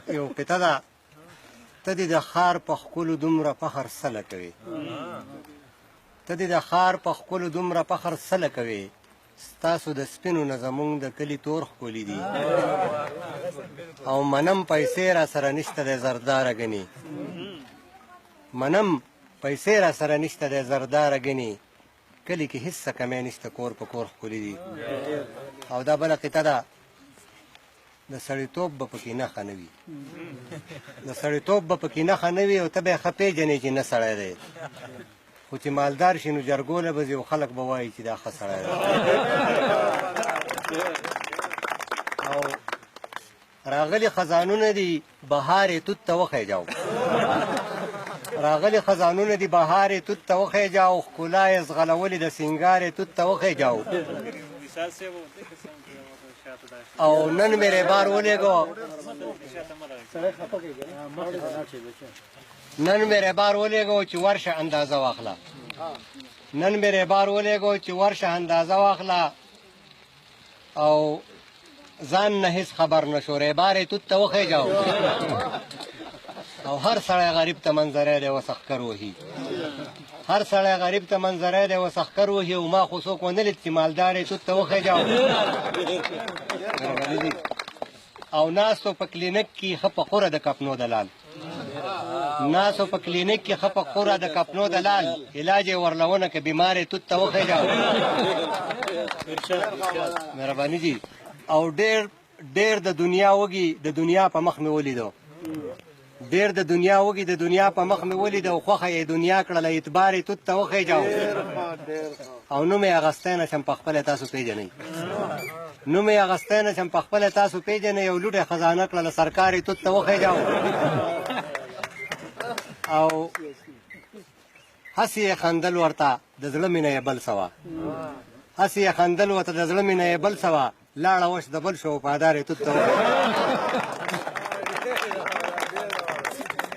یو قطعه ده ته دې د ښار په ښکلو دومره فخر سله کوې ته دې د ښار په ښکلو دومره فخر سله کوې ستاسو د سپینو نه زموږ د کلي تور ښکلي دي او منم پیسې را سره نشته دی زرداره ګنې منم پیسې را سره نشته دی زرداره ګنې کلي کې هېڅ څه کمی نشته کور په کور ښکلي دي او دا بله قطعه ده د سړیتوب به پکې نښه نه وي د سړیتوب به پکې نښه نه وي او ته به یې ښه پېژنې چې نه سړی دی خو چې مالدار شي نو جرګوله به ځي او خلک به وایي چې دا ښه سړی دی او راغلي خزانونه دي بهار یې توت ته وخیجاو راغلي خزانونه دي بهار یې توت ته وخیجاو ښکلا یې ځغلولې د سینګار یې توت ته وخیجاو او نن میرے بار ولېږو نن میرے بار ولېږو چې ورشه اندازه واخله نن میرے بار ولېږو چې ورشه اندازه واخله او ځان نه هېڅ خبر نه شو ریبار یې توت ته وخیجاو او هر سړی غریب ته منظری دی وسخکر وهي هر سړی غریب ته منظری دی وسخکر وهي او ما خو څوک ونه لید چې مالدار یې توت ته وخیجاو او ناستو په کلینیک کې ښه په خوره د کپنو دلال ناستو په کلینیک کې ښه په خوره د کپنو دلال علاج یې ورلونه که بیمار یې توت ته وخیجاو مهرباني جي او ډېر د دنیا وږي د دنیا په مخ مې ولیدو ډېر د دنیا وږي د دنیا په مخ مې ولیدو خوښه یې دنیا کړله اعتبار یې توت ته وخیجاو او نوم یې اغستی نه شم پخپله تاسو پېژنئ نوم یې اغستی نه شم پخپله تاسو پېژنئ او لوټه خزانه کړله سرکار یې توت ته وخیجاو او هسې یې خندل ورته د زړه مینه یې بل څه وه هسې یې خندل ورته د زړه مینه یې بل څه وه لاړه وش د بل شو وفادار یې توت ته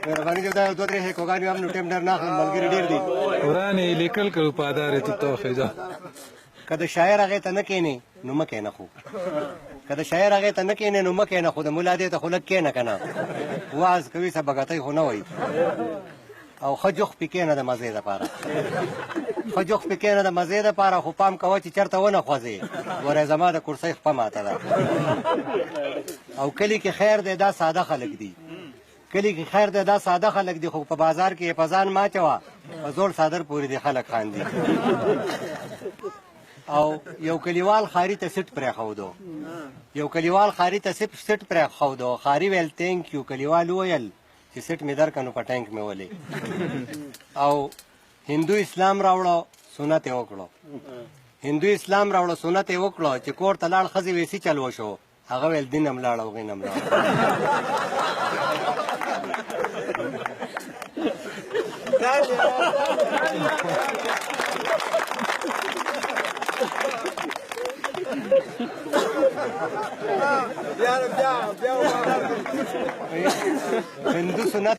مهرباني کوي دا یو دوه درې حقوقانې هم نو ټیم ډېر نه اخلم ملګري ډېر دي قرآن یې لیکل که وفادار یې توت ته وخیجاو که د شاعر هغې ته نه کښېنې نو مه کښېنه خو که د شاعر هغې ته نه کښېنې نو مه کښېنه خو د ملا دې ته خو لږ کښېنه که نه واز کوي سبقتۍ خو نه وایي او ښه جوخ پې کښېنه د مزې دپاره ښه جوخ پې کښېنه د مزې دپاره خو پام کوه چې چېرته ونه خوځې ورې زما د کورسۍ خپه ماته ده او کلي کې خیر دی دا ساده خلک دي کلي کې خیر دی دا ساده خلک دي خو په بازار کې یې په ځان ماچوه په زوړ څادر پورې دي خلک خاندي او یو کلیوال خاري ته سټ پرېښودو یو کلیوال خاري ته سټ پرېښودو خاري ویل تینک یو کلیوال وویل چې سټ مې درکه نو په ټینک مې ولې او هندو اسلام راوړو سنت یې وکړو هندو اسلام راوړو سنت یې وکړو چې کور ته لاړ ښځې ویسي چل وشو هغه ویل دین هم لاړ او غین هم لاړ هندو سنت